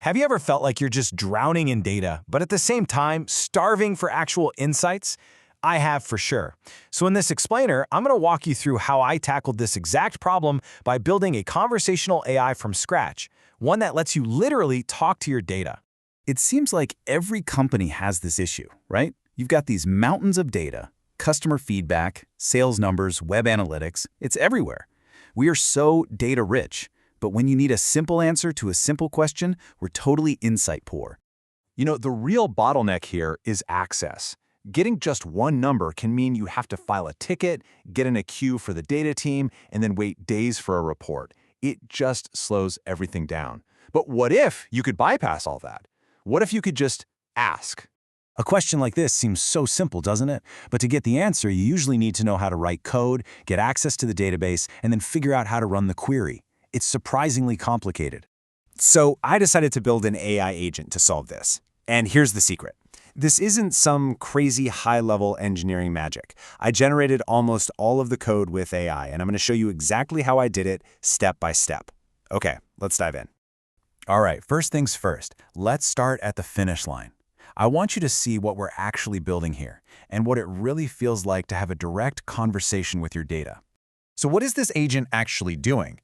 Have you ever felt like you're just drowning in data, but at the same time, starving for actual insights? I have for sure. So in this explainer, I'm going to walk you through how I tackled this exact problem by building a conversational AI from scratch, one that lets you literally talk to your data. It seems like every company has this issue, right? You've got these mountains of data, customer feedback, sales numbers, web analytics. It's everywhere. We are so data rich, but when you need a simple answer to a simple question, we're totally insight poor. The real bottleneck here is access. Getting just one number can mean you have to file a ticket, get in a queue for the data team, and then wait days for a report. It just slows everything down. But what if you could bypass all that? What if you could just ask? A question like this seems so simple, doesn't it? But to get the answer, you usually need to know how to write code, get access to the database, and then figure out how to run the query. It's surprisingly complicated. So I decided to build an AI agent to solve this. And here's the secret. This isn't some crazy high-level engineering magic. I generated almost all of the code with AI, and I'm going to show you exactly how I did it step by step. Okay, let's dive in. All right, first things first, let's start at the finish line. I want you to see what we're actually building here and what it really feels like to have a direct conversation with your data. So what is this agent actually doing?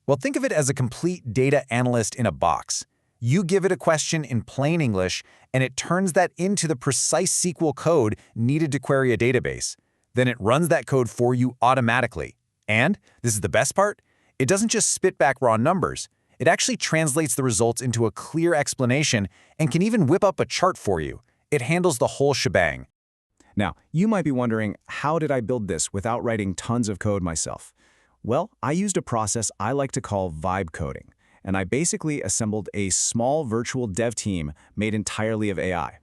Well, think of it as a complete data analyst in a box. You give it a question in plain English, and it turns that into the precise SQL code needed to query a database. Then it runs that code for you automatically. And, this is the best part, it doesn't just spit back raw numbers. It actually translates the results into a clear explanation and can even whip up a chart for you. It handles the whole shebang. Now, you might be wondering, how did I build this without writing tons of code myself? Well, I used a process I like to call vibe coding, and I basically assembled a small virtual dev team made entirely of AI.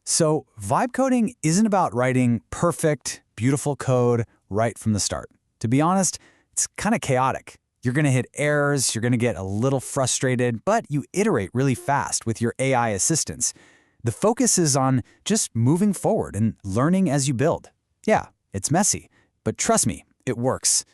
So, vibe coding isn't about writing perfect, beautiful code right from the start. To be honest, it's kind of chaotic. You're going to hit errors, you're going to get a little frustrated, but you iterate really fast with your AI assistants. The focus is on just moving forward and learning as you build. Yeah, it's messy, but trust me, it works.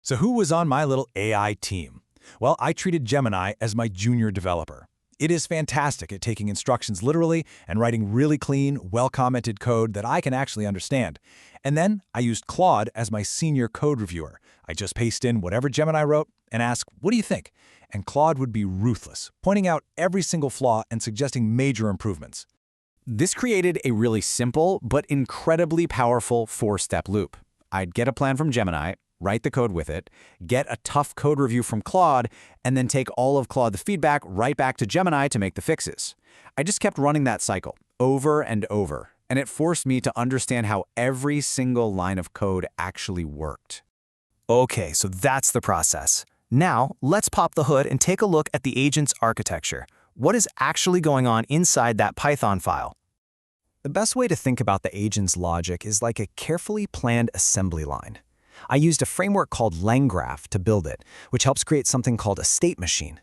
So who was on my little AI team? Well, I treated Gemini as my junior developer. It is fantastic at taking instructions literally and writing really clean, well-commented code that I can actually understand. And then I used Claude as my senior code reviewer. I just paste in whatever Gemini wrote and ask, what do you think? And Claude would be ruthless, pointing out every single flaw and suggesting major improvements. This created a really simple but incredibly powerful four-step loop. I'd get a plan from Gemini, write the code with it, get a tough code review from Claude, and then take all of Claude's feedback right back to Gemini to make the fixes. I just kept running that cycle over and over, and it forced me to understand how every single line of code actually worked. Okay, so that's the process. Now, let's pop the hood and take a look at the agent's architecture. What is actually going on inside that Python file? The best way to think about the agent's logic is like a carefully planned assembly line. I used a framework called LangGraph to build it, which helps create something called a state machine.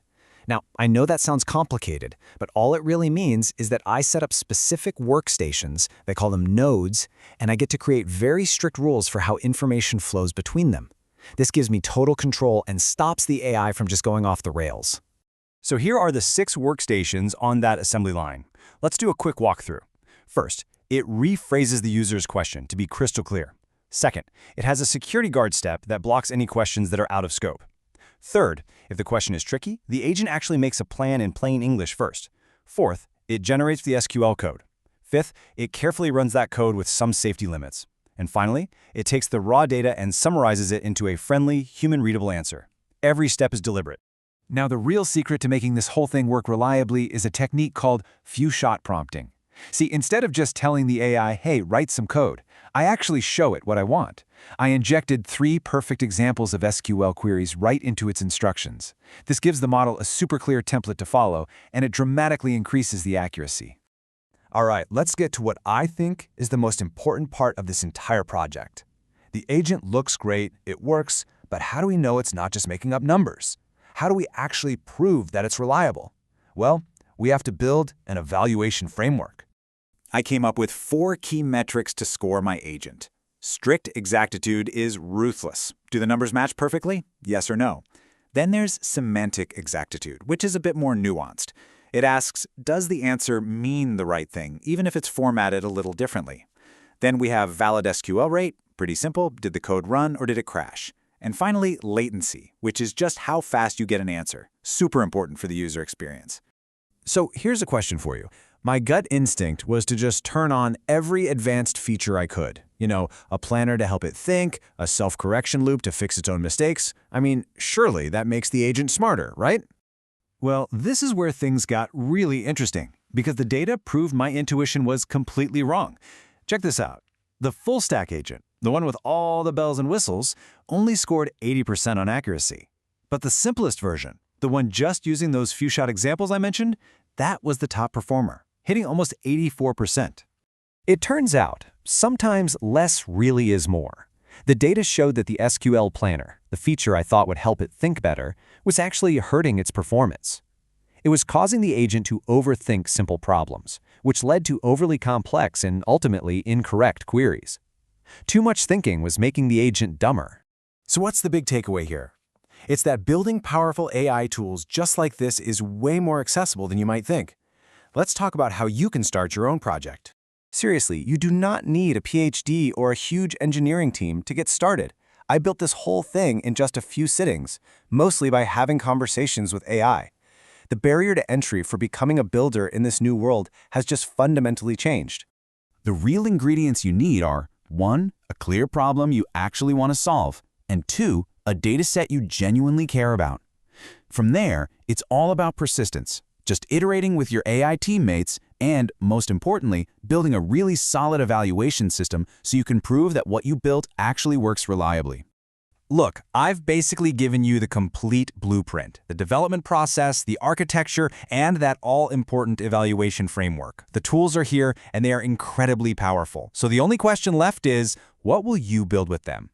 Now, I know that sounds complicated, but all it really means is that I set up specific workstations, they call them nodes, and I get to create very strict rules for how information flows between them. This gives me total control and stops the AI from just going off the rails. So here are the 6 workstations on that assembly line. Let's do a quick walkthrough. First, it rephrases the user's question to be crystal clear. Second, it has a security guard step that blocks any questions that are out of scope. Third, if the question is tricky, the agent actually makes a plan in plain English first. Fourth, it generates the SQL code. Fifth, it carefully runs that code with some safety limits. And finally, it takes the raw data and summarizes it into a friendly, human-readable answer. Every step is deliberate. Now, the real secret to making this whole thing work reliably is a technique called few-shot prompting. See, instead of just telling the AI, hey, write some code, I actually show it what I want. I injected 3 perfect examples of SQL queries right into its instructions. This gives the model a super clear template to follow, and it dramatically increases the accuracy. All right, let's get to what I think is the most important part of this entire project. The agent looks great, it works, but how do we know it's not just making up numbers? How do we actually prove that it's reliable? Well, we have to build an evaluation framework. I came up with 4 key metrics to score my agent. Strict exactitude is ruthless. Do the numbers match perfectly? Yes or no? Then there's semantic exactitude, which is a bit more nuanced. It asks, does the answer mean the right thing, even if it's formatted a little differently? Then we have valid SQL rate, pretty simple, did the code run or did it crash? And finally, latency, which is just how fast you get an answer. Super important for the user experience. So here's a question for you. My gut instinct was to just turn on every advanced feature I could. You know, a planner to help it think, a self-correction loop to fix its own mistakes. I mean, surely that makes the agent smarter, right? Well, this is where things got really interesting, because the data proved my intuition was completely wrong. Check this out. The full stack agent, the one with all the bells and whistles, only scored 80% on accuracy. But the simplest version, the one just using those few shot examples I mentioned, that was the top performer, hitting almost 84%. It turns out, sometimes less really is more. The data showed that the SQL Planner, the feature I thought would help it think better, was actually hurting its performance. It was causing the agent to overthink simple problems, which led to overly complex and ultimately incorrect queries. Too much thinking was making the agent dumber. So what's the big takeaway here? It's that building powerful AI tools just like this is way more accessible than you might think. Let's talk about how you can start your own project. Seriously, you do not need a PhD or a huge engineering team to get started. I built this whole thing in just a few sittings, mostly by having conversations with AI. The barrier to entry for becoming a builder in this new world has just fundamentally changed. The real ingredients you need are 1. A clear problem you actually want to solve, and 2. A dataset you genuinely care about. From there, it's all about persistence, just iterating with your AI teammates and, most importantly, building a really solid evaluation system so you can prove that what you built actually works reliably. Look, I've basically given you the complete blueprint, the development process, the architecture, and that all-important evaluation framework. The tools are here, and they are incredibly powerful. So the only question left is, what will you build with them?